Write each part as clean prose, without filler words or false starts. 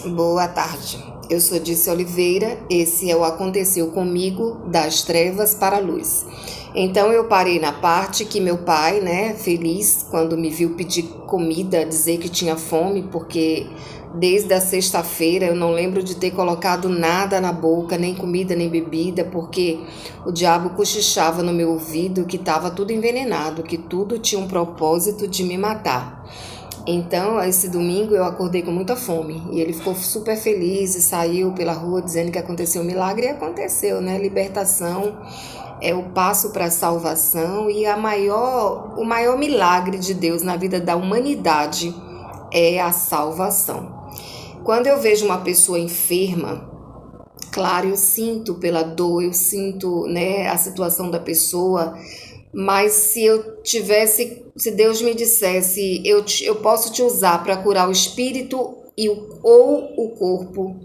Boa tarde. Eu sou Dice Oliveira. Esse é o Aconteceu Comigo das Trevas para a Luz. Então eu parei na parte que meu pai, né, feliz quando me viu pedir comida, dizer que tinha fome, porque desde a sexta-feira eu não lembro de ter colocado nada na boca, nem comida, nem bebida, porque o diabo cochichava no meu ouvido que estava tudo envenenado, que tudo tinha um propósito de me matar. Então, esse domingo eu acordei com muita fome e ele ficou super feliz e saiu pela rua dizendo que aconteceu um milagre e aconteceu, né? Libertação é o passo para a salvação e o maior milagre de Deus na vida da humanidade é a salvação. Quando eu vejo uma pessoa enferma, claro, eu sinto pela dor, eu sinto, né, a situação da pessoa, mas se Deus me dissesse, eu posso te usar para curar o espírito ou o corpo,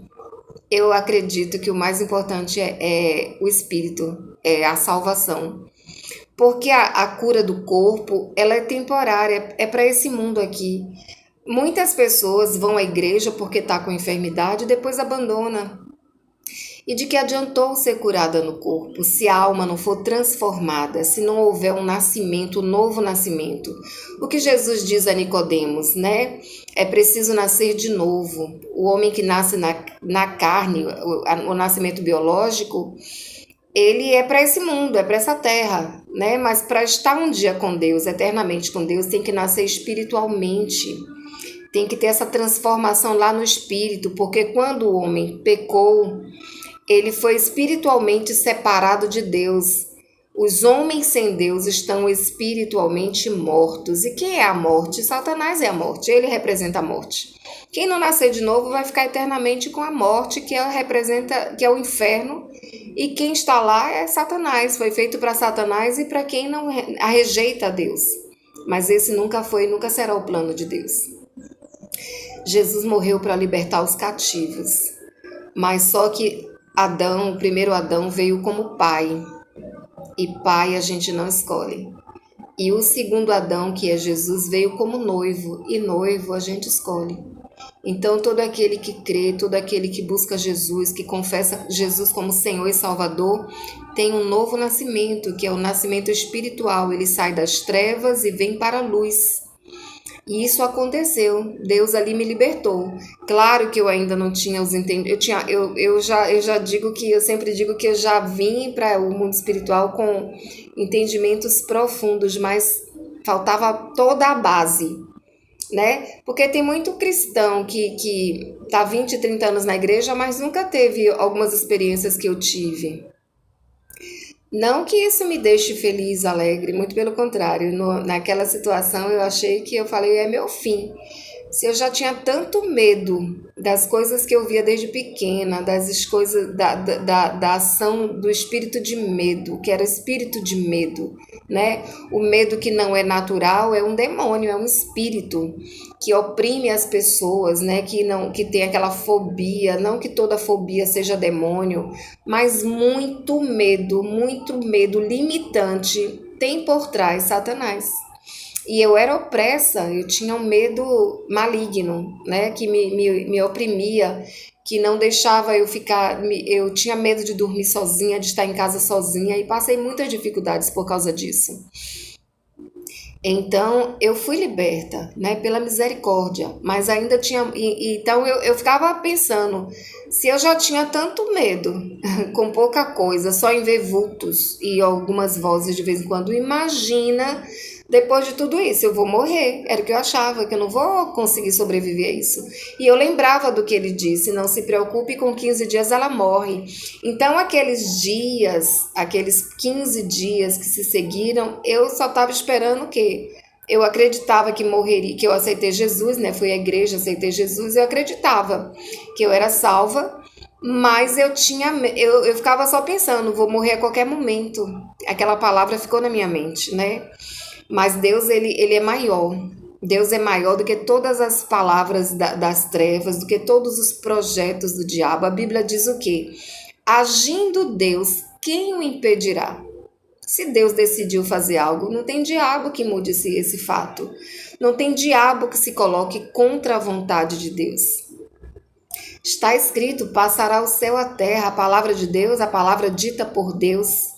eu acredito que o mais importante é o espírito, é a salvação. Porque a cura do corpo, ela é temporária, é para esse mundo aqui. Muitas pessoas vão à igreja porque tá com enfermidade e depois abandona. E de que adiantou ser curada no corpo, se a alma não for transformada, se não houver um nascimento, um novo nascimento. O que Jesus diz a Nicodemos, né? É preciso nascer de novo. O homem que nasce na carne, o nascimento biológico, ele é para esse mundo, é para essa terra, né? Mas para estar um dia com Deus, eternamente com Deus, tem que nascer espiritualmente. Tem que ter essa transformação lá no espírito, porque quando o homem pecou, ele foi espiritualmente separado de Deus. Os homens sem Deus estão espiritualmente mortos. E quem é a morte? Satanás é a morte. Ele representa a morte. Quem não nascer de novo vai ficar eternamente com a morte, que é o inferno. E quem está lá é Satanás. Foi feito para Satanás e para quem não rejeita a Deus. Mas esse nunca será o plano de Deus. Jesus morreu para libertar os cativos. Mas só que Adão, o primeiro Adão, veio como pai. E pai a gente não escolhe. E o segundo Adão, que é Jesus, veio como noivo. E noivo a gente escolhe. Então, todo aquele que crê, todo aquele que busca Jesus, que confessa Jesus como Senhor e Salvador, tem um novo nascimento, que é o nascimento espiritual. Ele sai das trevas e vem para a luz. E isso aconteceu. Deus ali me libertou. Claro que eu ainda não tinha os entendimentos. Eu sempre digo que eu já vim para o mundo espiritual com entendimentos profundos, mas faltava toda a base, né? Porque tem muito cristão que tá 20, 30 anos na igreja, mas nunca teve algumas experiências que eu tive. Não que isso me deixe feliz, alegre, muito pelo contrário. Naquela situação eu achei que eu falei, é meu fim. Se eu já tinha tanto medo das coisas que eu via desde pequena, das coisas da ação do espírito de medo, que era o espírito de medo, né? O medo que não é natural é um demônio, é um espírito que oprime as pessoas, né? Que tem aquela fobia, não que toda fobia seja demônio, mas muito medo limitante tem por trás Satanás. E eu era opressa, eu tinha um medo maligno, né, que me oprimia, que não deixava eu ficar. Eu tinha medo de dormir sozinha, de estar em casa sozinha, e passei muitas dificuldades por causa disso. Então eu fui liberta, né, pela misericórdia, mas ainda tinha. Então eu ficava pensando, se eu já tinha tanto medo com pouca coisa, só em ver vultos e algumas vozes de vez em quando, imagina depois de tudo isso, eu vou morrer. Era o que eu achava, que eu não vou conseguir sobreviver a isso. E eu lembrava do que ele disse: não se preocupe, com 15 dias ela morre. Então, aqueles dias, aqueles 15 dias que se seguiram, eu só estava esperando o quê? Eu acreditava que morreria, que eu aceitei Jesus, né? Fui à igreja, aceitei Jesus, eu acreditava que eu era salva, mas eu ficava só pensando, vou morrer a qualquer momento. Aquela palavra ficou na minha mente, né? Mas Deus, ele é maior. Deus é maior do que todas as palavras das trevas, do que todos os projetos do diabo. A Bíblia diz o quê? Agindo Deus, quem o impedirá? Se Deus decidiu fazer algo, não tem diabo que mude esse fato. Não tem diabo que se coloque contra a vontade de Deus. Está escrito: passará o céu e a terra, a palavra de Deus, a palavra dita por Deus.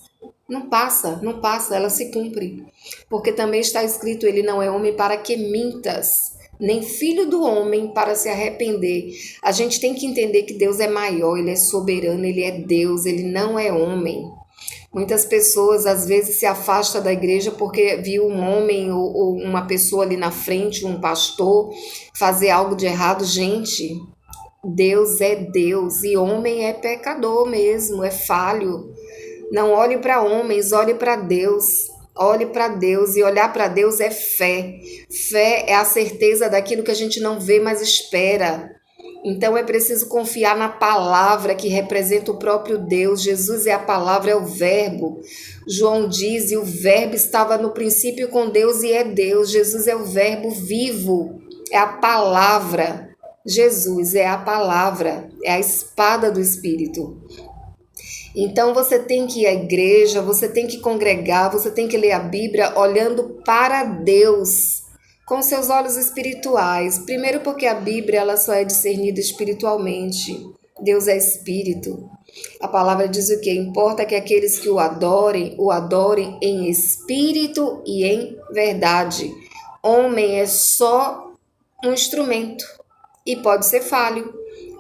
Não passa, não passa, ela se cumpre. Porque também está escrito: ele não é homem para que mintas, nem filho do homem para se arrepender. A gente tem que entender que Deus é maior, ele é soberano, ele é Deus, ele não é homem. Muitas pessoas às vezes se afastam da igreja porque viu um homem ou uma pessoa ali na frente, um pastor, fazer algo de errado. Gente, Deus é Deus e homem é pecador mesmo, é falho. Não olhe para homens, olhe para Deus. Olhe para Deus, e olhar para Deus é fé. Fé é a certeza daquilo que a gente não vê, mas espera. Então é preciso confiar na palavra que representa o próprio Deus. Jesus é a palavra, é o verbo. João diz: e o verbo estava no princípio com Deus e é Deus. Jesus é o verbo vivo, é a palavra. Jesus é a palavra, é a espada do Espírito. Então você tem que ir à igreja, você tem que congregar, você tem que ler a Bíblia olhando para Deus com seus olhos espirituais. Primeiro porque a Bíblia ela só é discernida espiritualmente. Deus é espírito. A palavra diz o que? Importa que aqueles que o adorem em espírito e em verdade. Homem é só um instrumento e pode ser falho.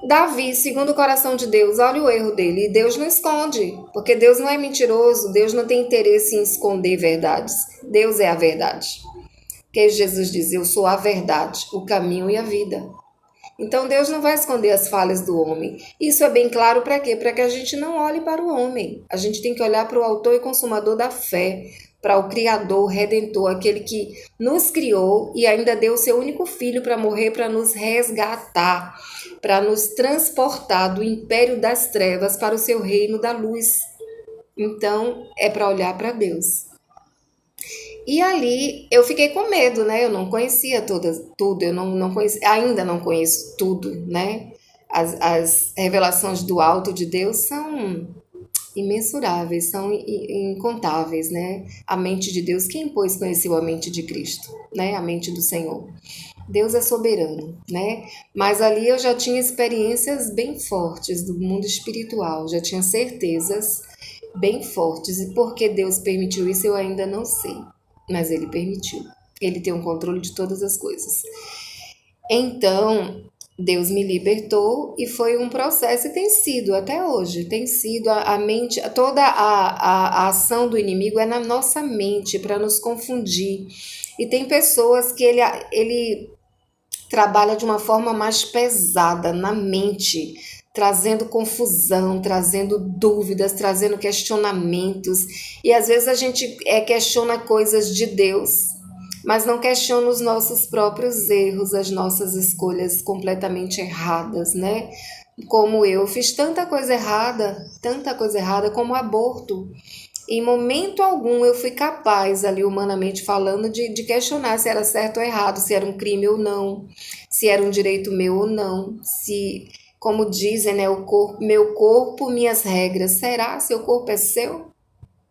Davi, segundo o coração de Deus, olha o erro dele. E Deus não esconde, porque Deus não é mentiroso, Deus não tem interesse em esconder verdades. Deus é a verdade. Porque Jesus diz: eu sou a verdade, o caminho e a vida. Então Deus não vai esconder as falhas do homem. Isso é bem claro para quê? Para que a gente não olhe para o homem. A gente tem que olhar para o autor e consumador da fé, para o Criador, Redentor, aquele que nos criou e ainda deu o seu único filho para morrer, para nos resgatar, para nos transportar do império das trevas para o seu reino da luz. Então, é para olhar para Deus. E ali eu fiquei com medo, né? Eu não conhecia tudo, eu não conhecia, ainda não conheço tudo, né? As revelações do alto de Deus são imensuráveis, são incontáveis, né? A mente de Deus, quem pois conheceu a mente de Cristo, né? A mente do Senhor. Deus é soberano, né? Mas ali eu já tinha experiências bem fortes do mundo espiritual, já tinha certezas bem fortes. E por que Deus permitiu isso eu ainda não sei, mas Ele permitiu. Ele tem o controle de todas as coisas. Então, Deus me libertou e foi um processo e tem sido até hoje, tem sido a mente, toda a ação do inimigo é na nossa mente para nos confundir. E tem pessoas que ele trabalha de uma forma mais pesada na mente, trazendo confusão, trazendo dúvidas, trazendo questionamentos. E às vezes a gente questiona coisas de Deus, mas não questiona os nossos próprios erros, as nossas escolhas completamente erradas, né? Como eu fiz tanta coisa errada como aborto. Em momento algum eu fui capaz, ali humanamente falando, de questionar se era certo ou errado, se era um crime ou não, se era um direito meu ou não, se, como dizem, né, meu corpo, minhas regras. Será? Seu corpo é seu?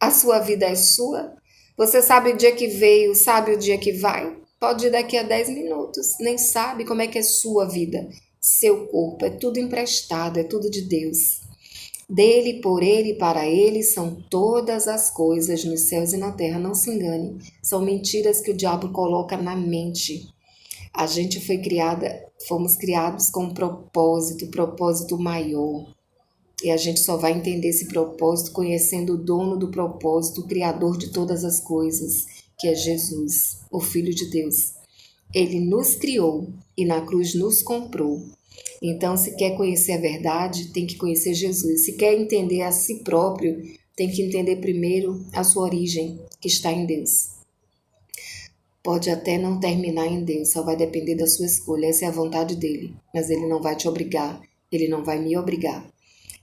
A sua vida é sua? Você sabe o dia que veio, sabe o dia que vai? Pode ir daqui a 10 minutos, nem sabe como é que é sua vida. Seu corpo, é tudo emprestado, é tudo de Deus. Dele, por ele e para ele são todas as coisas nos céus e na terra. Não se engane, são mentiras que o diabo coloca na mente. A gente fomos criados com um propósito maior. E a gente só vai entender esse propósito conhecendo o dono do propósito, o criador de todas as coisas, que é Jesus, o Filho de Deus. Ele nos criou e na cruz nos comprou. Então, se quer conhecer a verdade, tem que conhecer Jesus. Se quer entender a si próprio, tem que entender primeiro a sua origem, que está em Deus. Pode até não terminar em Deus, só vai depender da sua escolha. Essa é a vontade dele, mas ele não vai te obrigar, ele não vai me obrigar.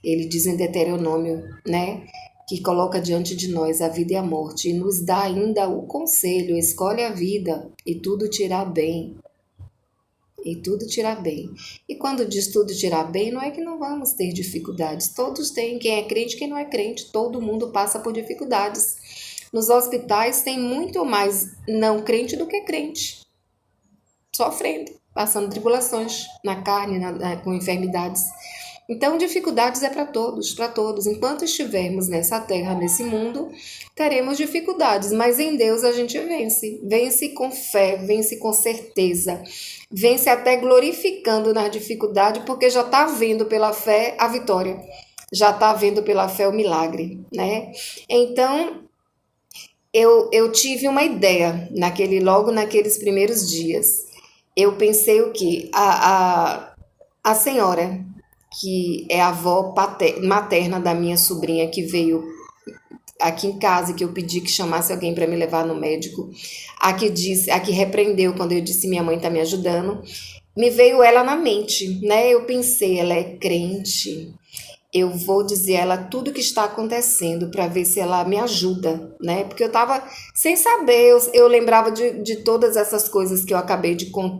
Ele diz em Deuteronômio, né, que coloca diante de nós a vida e a morte e nos dá ainda o conselho: escolhe a vida e tudo te irá bem. E tudo te irá bem. E quando diz tudo te irá bem, não é que não vamos ter dificuldades. Todos têm, quem é crente, quem não é crente. Todo mundo passa por dificuldades. Nos hospitais tem muito mais não crente do que crente, sofrendo. passando tribulações na carne, com enfermidades. Então, dificuldades é para todos, para todos. Enquanto estivermos nessa terra, nesse mundo, teremos dificuldades, mas em Deus a gente vence. Vence com fé, vence com certeza, vence até glorificando na dificuldade, porque já está vendo pela fé a vitória, já está vendo pela fé o milagre, né? Então, eu tive uma ideia logo naqueles primeiros dias. Eu pensei o quê? A senhora, que é a avó materna da minha sobrinha, que veio aqui em casa, que eu pedi que chamasse alguém para me levar no médico, a que repreendeu quando eu disse minha mãe está me ajudando, me veio ela na mente, né? Eu pensei, ela é crente, eu vou dizer a ela tudo que está acontecendo para ver se ela me ajuda, né? Porque eu estava sem saber, eu lembrava de todas essas coisas que eu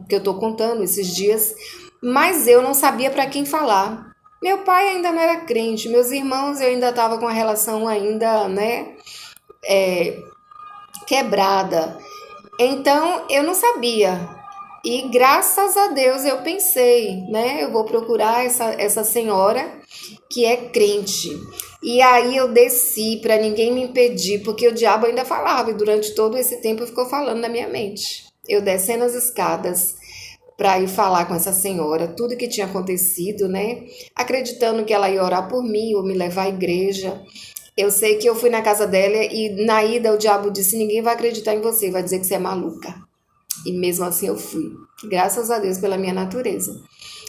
que eu estou contando esses dias, mas eu não sabia para quem falar. Meu pai ainda não era crente, meus irmãos eu ainda estava com a relação ainda, né, quebrada. Então eu não sabia. E graças a Deus eu pensei, né, eu vou procurar essa senhora que é crente. E aí eu desci para ninguém me impedir, porque o diabo ainda falava e durante todo esse tempo ficou falando na minha mente. Eu descendo as escadas para ir falar com essa senhora tudo que tinha acontecido, né? Acreditando que ela ia orar por mim ou me levar à igreja. Eu sei que eu fui na casa dela e na ida o diabo disse: ninguém vai acreditar em você, vai dizer que você é maluca. E mesmo assim eu fui. Graças a Deus pela minha natureza.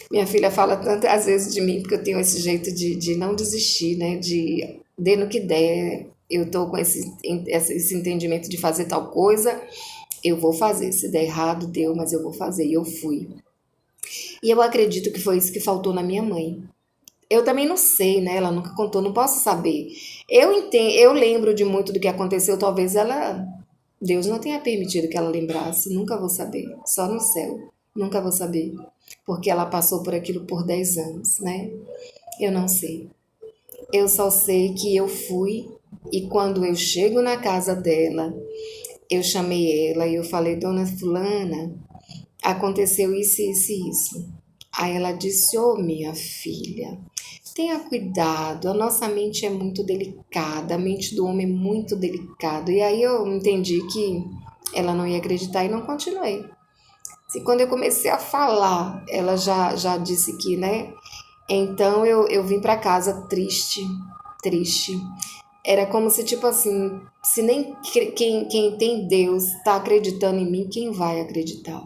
Minha filha fala tantas vezes de mim, porque eu tenho esse jeito de não desistir, né? De dê no que der. Eu tô com esse entendimento de fazer tal coisa, eu vou fazer. Se der errado, deu, mas eu vou fazer. E eu fui. E eu acredito que foi isso que faltou na minha mãe. Eu também não sei, né? Ela nunca contou, não posso saber. Eu entendo, eu lembro de muito do que aconteceu, talvez Deus não tenha permitido que ela lembrasse, nunca vou saber. Só no céu, nunca vou saber. Porque ela passou por aquilo por 10 anos, né? Eu não sei. Eu só sei que eu fui e quando eu chego na casa dela, eu chamei ela e eu falei: dona fulana, aconteceu isso, isso e isso. Aí ela disse: ô minha filha, tenha cuidado, a nossa mente é muito delicada, a mente do homem é muito delicada. E aí eu entendi que ela não ia acreditar e não continuei. E quando eu comecei a falar, ela já disse que, né? Então eu vim para casa triste, triste. Era como se, tipo assim, se nem quem tem Deus está acreditando em mim, quem vai acreditar?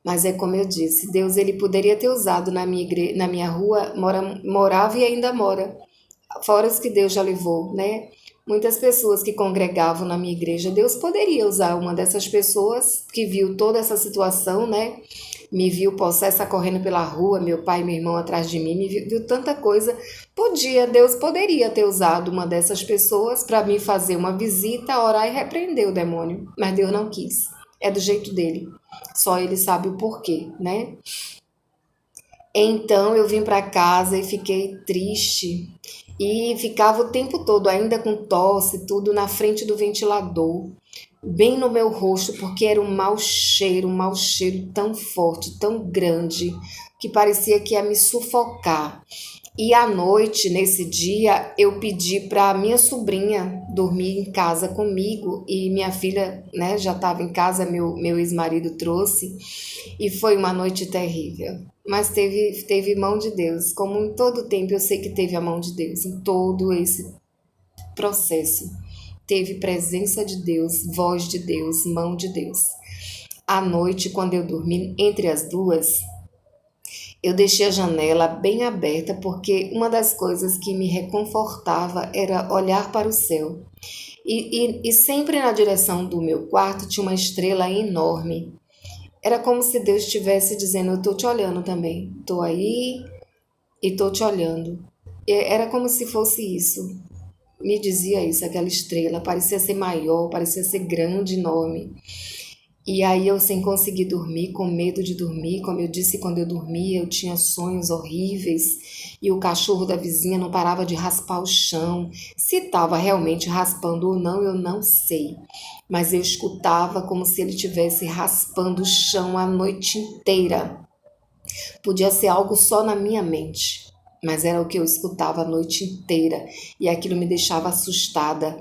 Mas é como eu disse, Deus ele poderia ter usado na minha rua, morava e ainda mora. Fora os que Deus já levou, né? Muitas pessoas que congregavam na minha igreja, Deus poderia usar uma dessas pessoas que viu toda essa situação, né? Me viu possessa correndo pela rua, meu pai e meu irmão atrás de mim, viu tanta coisa. Deus poderia ter usado uma dessas pessoas para me fazer uma visita, orar e repreender o demônio, mas Deus não quis. É do jeito dele. Só ele sabe o porquê, né? Então eu vim para casa e fiquei triste e ficava o tempo todo ainda com tosse, tudo na frente do ventilador, bem no meu rosto, porque era um mau cheiro tão forte, tão grande, que parecia que ia me sufocar. E à noite, nesse dia, eu pedi para minha sobrinha dormir em casa comigo e minha filha, né, já estava em casa, meu ex-marido trouxe e foi uma noite terrível. Mas teve mão de Deus, como em todo tempo eu sei que teve a mão de Deus, em todo esse processo. Teve presença de Deus, voz de Deus, mão de Deus. À noite, quando eu dormi entre as duas, eu deixei a janela bem aberta porque uma das coisas que me reconfortava era olhar para o céu. E sempre na direção do meu quarto tinha uma estrela enorme. Era como se Deus estivesse dizendo: eu estou te olhando também. Estou aí e estou te olhando. Era como se fosse isso. Me dizia isso, aquela estrela. Parecia ser maior, parecia ser grande, enorme. E aí eu sem conseguir dormir, com medo de dormir, como eu disse, quando eu dormia eu tinha sonhos horríveis e o cachorro da vizinha não parava de raspar o chão. Se estava realmente raspando ou não, eu não sei. Mas eu escutava como se ele estivesse raspando o chão a noite inteira. Podia ser algo só na minha mente, mas era o que eu escutava a noite inteira e aquilo me deixava assustada.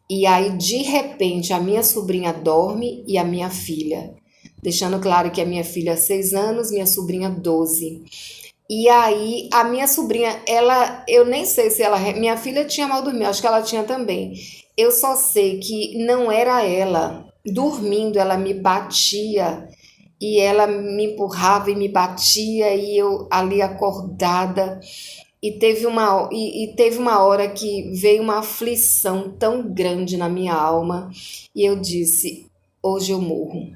E aí, de repente, a minha sobrinha dorme e a minha filha. Deixando claro que a minha filha 6 anos, minha sobrinha 12. E aí, a minha sobrinha, ela, eu nem sei se ela, minha filha tinha mal dormido, acho que ela tinha também. Eu só sei que não era ela. Dormindo, ela me batia e ela me empurrava e me batia e eu ali acordada. E teve uma hora que veio uma aflição tão grande na minha alma e eu disse: hoje eu morro.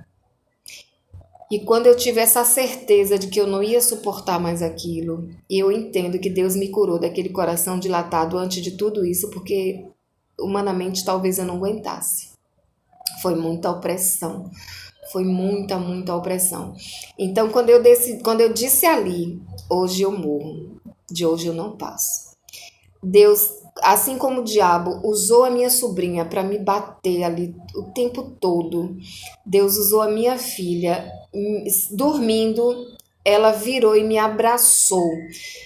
E quando eu tive essa certeza de que eu não ia suportar mais aquilo, e eu entendo que Deus me curou daquele coração dilatado antes de tudo isso, porque humanamente talvez eu não aguentasse. Foi muita opressão. Foi muita, muita opressão. Então, quando eu disse ali, hoje eu morro, de hoje eu não passo. Deus, assim como o diabo usou a minha sobrinha para me bater ali o tempo todo, Deus usou a minha filha dormindo, ela virou e me abraçou.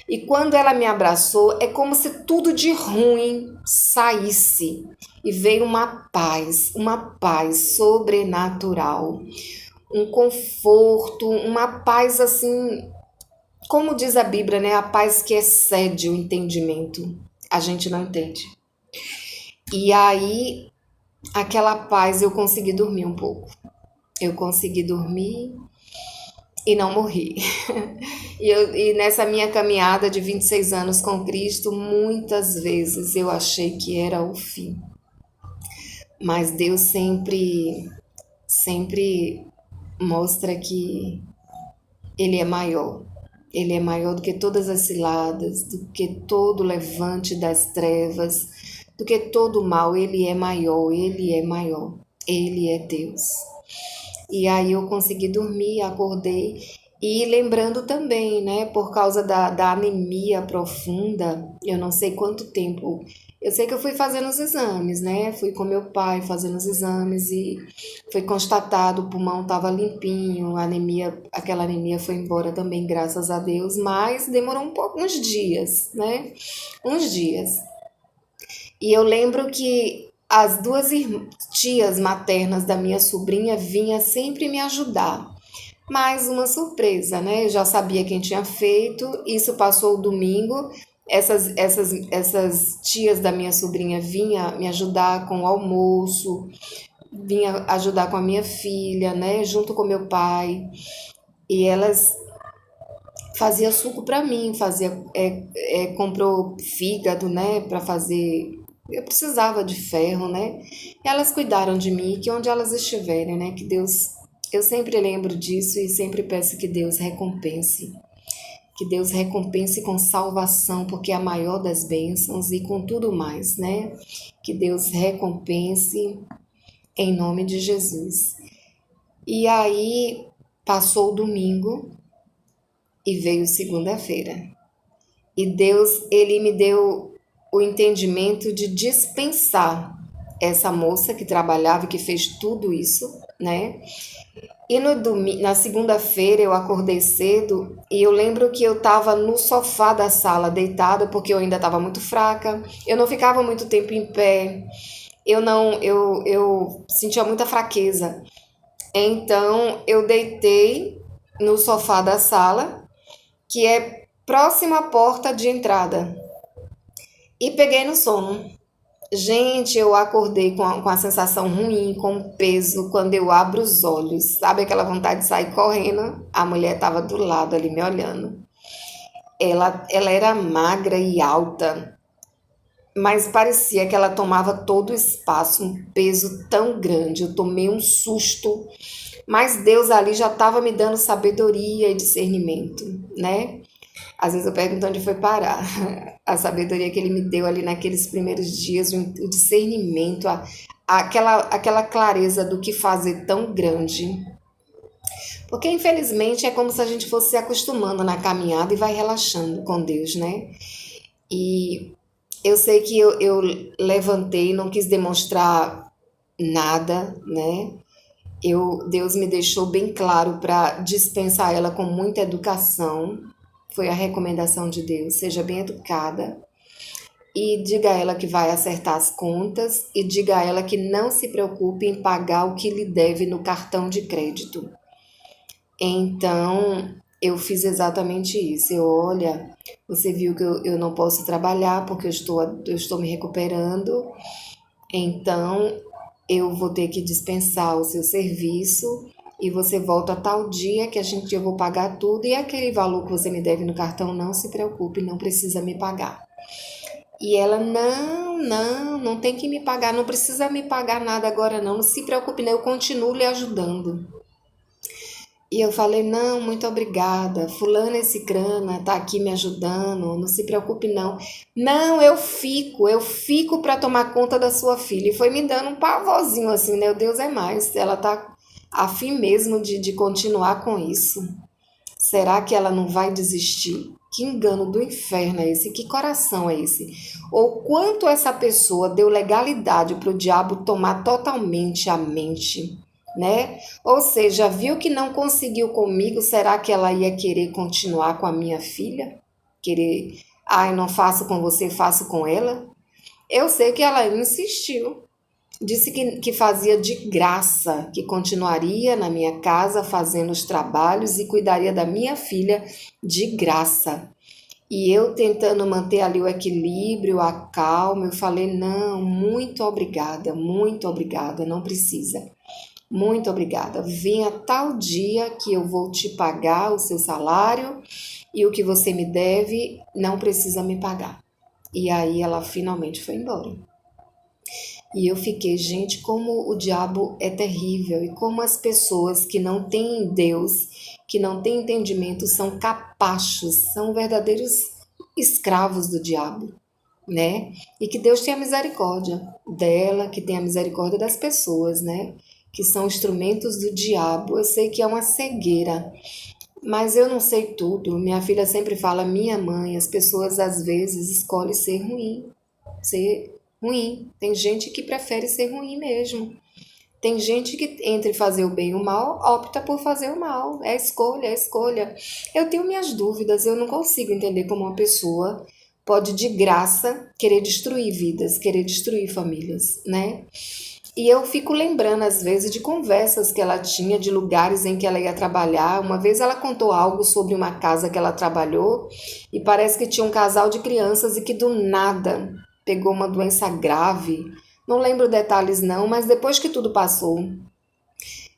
E quando ela me abraçou, é como se tudo de ruim saísse e veio uma paz sobrenatural, um conforto, uma paz assim, como diz a Bíblia, né? A paz que excede o entendimento. A gente não entende. E aí, aquela paz eu consegui dormir um pouco. Eu consegui dormir e não morri. E nessa minha caminhada de 26 anos com Cristo, muitas vezes eu achei que era o fim. Mas Deus sempre mostra que Ele é maior. Ele é maior do que todas as ciladas, do que todo levante das trevas, do que todo mal. Ele é maior, ele é maior. Ele é Deus. E aí eu consegui dormir, acordei. E lembrando também, né, por causa da anemia profunda, eu não sei quanto tempo. Eu sei que eu fui fazendo os exames, né? Fui com meu pai fazendo os exames e foi constatado, o pulmão estava limpinho, a anemia, aquela anemia foi embora também, graças a Deus, mas demorou um pouco, uns dias, né? Uns dias. E eu lembro que as duas tias maternas da minha sobrinha vinham sempre me ajudar. Mais uma surpresa, né? Eu já sabia quem tinha feito, isso passou o domingo. Essas tias da minha sobrinha vinham me ajudar com o almoço, vinha ajudar com a minha filha, né? Junto com meu pai. E elas faziam suco para mim, comprou fígado, né? Para fazer. Eu precisava de ferro, né? E elas cuidaram de mim, que onde elas estiverem, né? Que Deus. Eu sempre lembro disso e sempre peço que Deus recompense. Que Deus recompense com salvação, porque é a maior das bênçãos e com tudo mais, né? Que Deus recompense em nome de Jesus. E aí passou o domingo e veio segunda-feira. E Deus, ele me deu o entendimento de dispensar essa moça que trabalhava e que fez tudo isso, né? E na segunda-feira eu acordei cedo e eu lembro que eu estava no sofá da sala deitada porque eu ainda estava muito fraca. Eu não ficava muito tempo em pé. Eu sentia muita fraqueza. Então eu deitei no sofá da sala, que é próximo à porta de entrada, e peguei no sono. Gente, eu acordei com a sensação ruim, com peso, quando eu abro os olhos. Sabe aquela vontade de sair correndo? A mulher estava do lado ali me olhando. Ela era magra e alta, mas parecia que ela tomava todo o espaço, um peso tão grande. Eu tomei um susto, mas Deus ali já estava me dando sabedoria e discernimento, né? Às vezes eu pergunto onde foi parar a sabedoria que ele me deu ali naqueles primeiros dias, o discernimento, aquela clareza do que fazer tão grande. Porque, infelizmente, é como se a gente fosse se acostumando na caminhada e vai relaxando com Deus, né? E eu sei que eu levantei, não quis demonstrar nada, né? Deus me deixou bem claro para dispensar ela com muita educação. Foi a recomendação de Deus, seja bem educada. E diga a ela que vai acertar as contas e diga a ela que não se preocupe em pagar o que lhe deve no cartão de crédito. Então, eu fiz exatamente isso. Olha, você viu que eu não posso trabalhar porque eu estou me recuperando, então eu vou ter que dispensar o seu serviço e você volta a tal dia que eu vou pagar tudo e aquele valor que você me deve no cartão, não se preocupe, não precisa me pagar. E ela, não tem que me pagar, não precisa me pagar nada agora não se preocupe, não, eu continuo lhe ajudando. E eu falei, não, muito obrigada, fulana e cicrana tá aqui me ajudando, não se preocupe não. Não, eu fico para tomar conta da sua filha. E foi me dando um pavorzinho assim, né? Deus é mais, ela tá afim mesmo de continuar com isso. Será que ela não vai desistir? Que engano do inferno é esse? Que coração é esse? Ou quanto essa pessoa deu legalidade para o diabo tomar totalmente a mente, né? Ou seja, viu que não conseguiu comigo, será que ela ia querer continuar com a minha filha? Querer, ai, não faço com você, faço com ela? Eu sei que ela insistiu. Disse que fazia de graça, que continuaria na minha casa fazendo os trabalhos e cuidaria da minha filha de graça. E eu tentando manter ali o equilíbrio, a calma, eu falei: não, muito obrigada, não precisa. Muito obrigada. Venha tal dia que eu vou te pagar o seu salário e o que você me deve não precisa me pagar. E aí ela finalmente foi embora. E eu fiquei, gente, como o diabo é terrível e como as pessoas que não têm Deus, que não têm entendimento, são capachos, são verdadeiros escravos do diabo, né? E que Deus tenha misericórdia dela, que tenha misericórdia das pessoas, né? Que são instrumentos do diabo. Eu sei que é uma cegueira, mas eu não sei tudo. Minha filha sempre fala, minha mãe, as pessoas às vezes escolhem ser ruim. Tem gente que prefere ser ruim mesmo. Tem gente que, entre fazer o bem e o mal, opta por fazer o mal. É escolha, é escolha. Eu tenho minhas dúvidas, eu não consigo entender como uma pessoa pode, de graça, querer destruir vidas, querer destruir famílias, né? E eu fico lembrando, às vezes, de conversas que ela tinha, de lugares em que ela ia trabalhar. Uma vez ela contou algo sobre uma casa que ela trabalhou e parece que tinha um casal de crianças e que do nada pegou uma doença grave. Não lembro detalhes não, mas depois que tudo passou,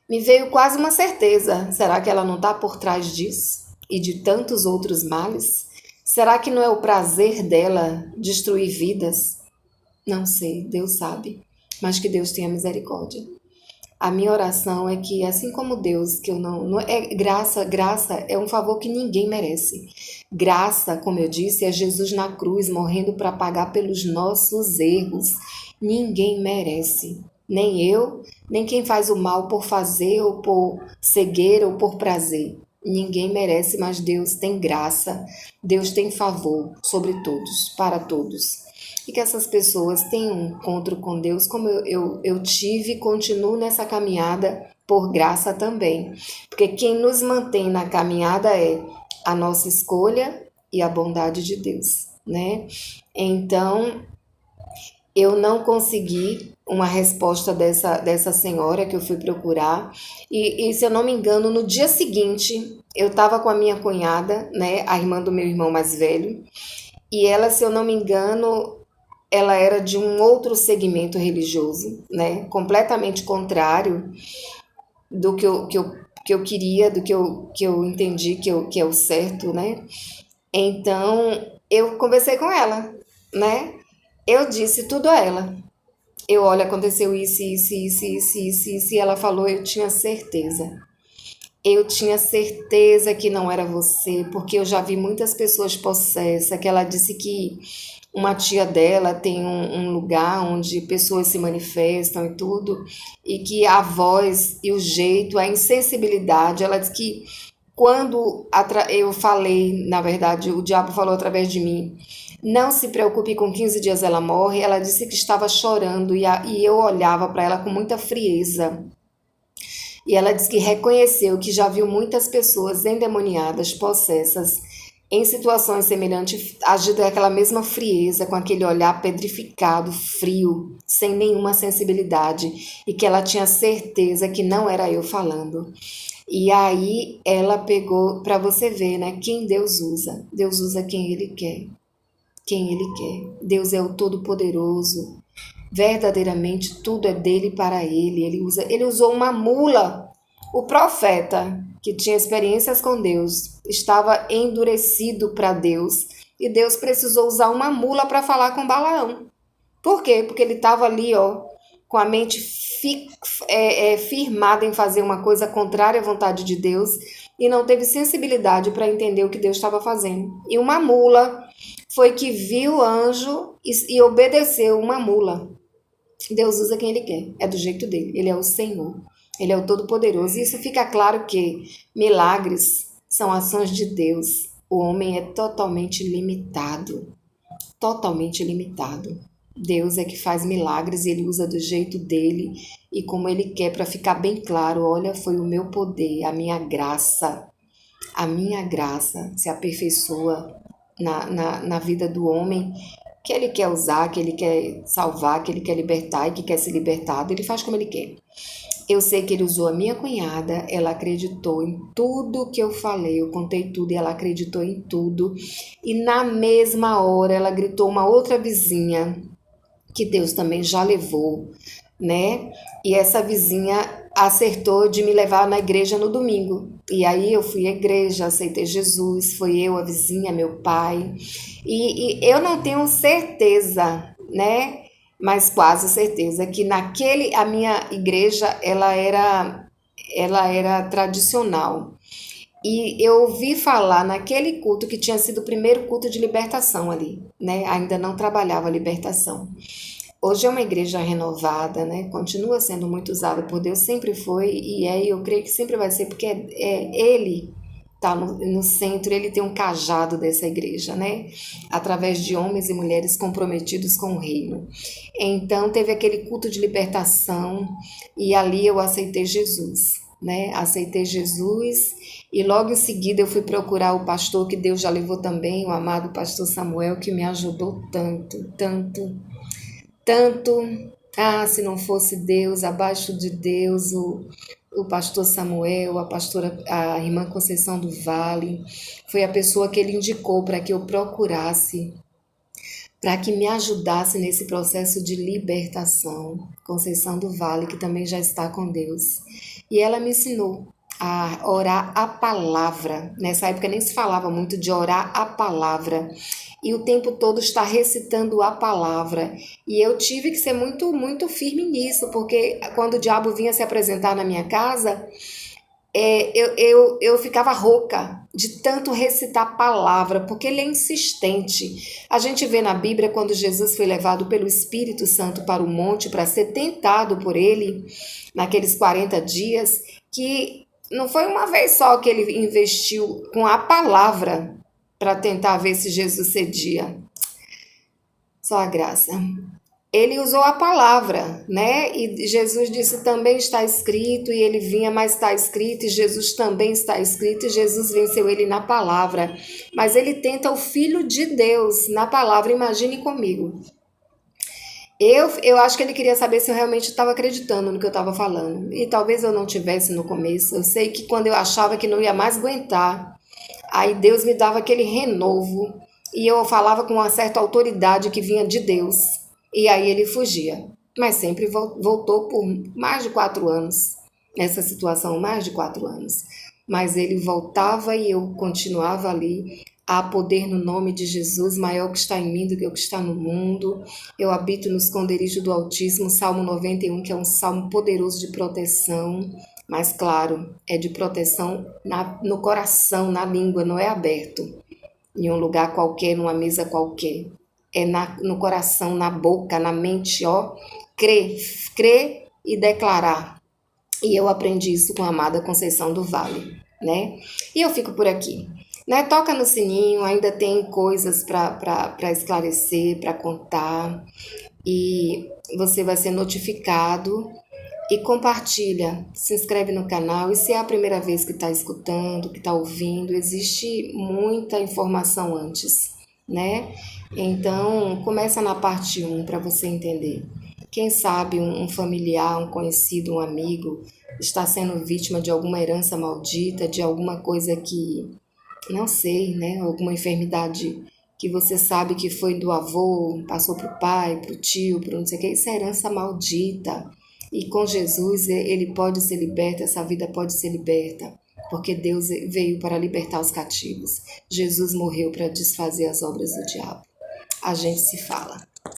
me veio quase uma certeza. Será que ela não está por trás disso? E de tantos outros males? Será que não é o prazer dela destruir vidas? Não sei, Deus sabe. Mas que Deus tenha misericórdia. A minha oração é que, assim como Deus, que eu não é graça é um favor que ninguém merece. Graça, como eu disse, é Jesus na cruz morrendo para pagar pelos nossos erros. Ninguém merece, nem eu, nem quem faz o mal por fazer ou por cegueira ou por prazer. Ninguém merece, mas Deus tem graça, Deus tem favor sobre todos, para todos. E que essas pessoas tenham um encontro com Deus como eu tive e continuo nessa caminhada por graça também. Porque quem nos mantém na caminhada é a nossa escolha e a bondade de Deus, né? Então, eu não consegui uma resposta dessa senhora que eu fui procurar. E se eu não me engano, no dia seguinte, eu estava com a minha cunhada, né? A irmã do meu irmão mais velho. E ela, se eu não me engano, ela era de um outro segmento religioso, né? Completamente contrário do que eu queria, do que eu entendi que é o certo, né? Então, eu conversei com ela, né? Eu disse tudo a ela. Olha, aconteceu isso, e ela falou, eu tinha certeza. Eu tinha certeza que não era você, porque eu já vi muitas pessoas possessas, que ela disse que uma tia dela tem um lugar onde pessoas se manifestam e tudo, e que a voz e o jeito, a insensibilidade, ela diz que quando eu falei, na verdade, o diabo falou através de mim, não se preocupe, com 15 dias ela morre, ela disse que estava chorando e eu olhava para ela com muita frieza. E ela diz que reconheceu que já viu muitas pessoas endemoniadas, possessas, em situações semelhantes, agindo com aquela mesma frieza, com aquele olhar pedrificado, frio, sem nenhuma sensibilidade, e que ela tinha certeza que não era eu falando. E aí ela pegou, para você ver, né, quem Deus usa. Deus usa quem Ele quer, quem Ele quer. Deus é o Todo-Poderoso. Verdadeiramente tudo é dele e para ele. Ele usou uma mula. O profeta, que tinha experiências com Deus, estava endurecido para Deus e Deus precisou usar uma mula para falar com Balaão. Por quê? Porque ele estava ali, ó, com a mente firmada em fazer uma coisa contrária à vontade de Deus e não teve sensibilidade para entender o que Deus estava fazendo. E uma mula foi que viu o anjo e obedeceu uma mula. Deus usa quem Ele quer, é do jeito dele, Ele é o Senhor, Ele é o Todo-Poderoso. E isso fica claro que milagres são ações de Deus. O homem é totalmente limitado, totalmente limitado. Deus é que faz milagres e Ele usa do jeito dele e como Ele quer, para ficar bem claro, olha, foi o meu poder, a minha graça se aperfeiçoa na vida do homem que ele quer usar, que ele quer salvar, que ele quer libertar e que quer ser libertado, ele faz como ele quer. Eu sei que ele usou a minha cunhada, ela acreditou em tudo que eu falei, eu contei tudo e ela acreditou em tudo. E na mesma hora ela gritou uma outra vizinha, que Deus também já levou, né? E essa vizinha acertou de me levar na igreja no domingo. E aí eu fui à igreja, aceitei Jesus, foi eu, a vizinha, meu pai. E eu não tenho certeza, né? Mas quase certeza que a minha igreja, ela era tradicional. E eu ouvi falar naquele culto que tinha sido o primeiro culto de libertação ali, né? Ainda não trabalhava a libertação. Hoje é uma igreja renovada, né? Continua sendo muito usada por Deus, sempre foi e eu creio que sempre vai ser, porque Ele está no centro, Ele tem um cajado dessa igreja, né? Através de homens e mulheres comprometidos com o reino. Então, teve aquele culto de libertação e ali eu aceitei Jesus, né? Aceitei Jesus e logo em seguida eu fui procurar o pastor que Deus já levou também, o amado pastor Samuel, que me ajudou tanto, tanto, tanto. Ah, se não fosse Deus, abaixo de Deus, o pastor Samuel, a irmã Conceição do Vale, foi a pessoa que ele indicou para que eu procurasse, para que me ajudasse nesse processo de libertação. Conceição do Vale, que também já está com Deus. E ela me ensinou a orar a palavra. Nessa época nem se falava muito de orar a palavra. E o tempo todo estar recitando a palavra. E eu tive que ser muito, muito firme nisso, porque quando o diabo vinha se apresentar na minha casa, eu ficava rouca de tanto recitar a palavra, porque ele é insistente. A gente vê na Bíblia quando Jesus foi levado pelo Espírito Santo para o monte para ser tentado por ele, naqueles 40 dias, que não foi uma vez só que ele investiu com a palavra para tentar ver se Jesus cedia. Só a graça. Ele usou a palavra, né? E Jesus disse também está escrito, e ele vinha, mas está escrito, e Jesus também está escrito, e Jesus venceu ele na palavra. Mas ele tenta o Filho de Deus na palavra, imagine comigo. Eu acho que ele queria saber se eu realmente estava acreditando no que eu estava falando. E talvez eu não tivesse no começo. Eu sei que quando eu achava que não ia mais aguentar, aí Deus me dava aquele renovo, e eu falava com uma certa autoridade que vinha de Deus. E aí ele fugia, mas sempre voltou por mais de 4 anos, nessa situação, mais de 4 anos. Mas ele voltava e eu continuava ali. Há poder no nome de Jesus, maior que está em mim do que o que está no mundo. Eu habito no esconderijo do Altíssimo, Salmo 91, que é um salmo poderoso de proteção. Mas claro, é de proteção no coração, na língua, não é aberto em um lugar qualquer, numa mesa qualquer. é no coração, na boca, na mente, ó, crer e declarar. E eu aprendi isso com a amada Conceição do Vale, né? E eu fico por aqui. Né? Toca no sininho, ainda tem coisas para esclarecer, para contar. E você vai ser notificado e compartilha, se inscreve no canal. E se é a primeira vez que está escutando, que está ouvindo, existe muita informação antes, né? Então, começa na parte 1 para você entender. Quem sabe um familiar, um conhecido, um amigo está sendo vítima de alguma herança maldita, de alguma coisa que, não sei, né? Alguma enfermidade que você sabe que foi do avô, passou para o pai, para o tio, para não sei o que. Isso é herança maldita. E com Jesus ele pode ser liberto, essa vida pode ser liberta, porque Deus veio para libertar os cativos. Jesus morreu para desfazer as obras do diabo. A gente se fala.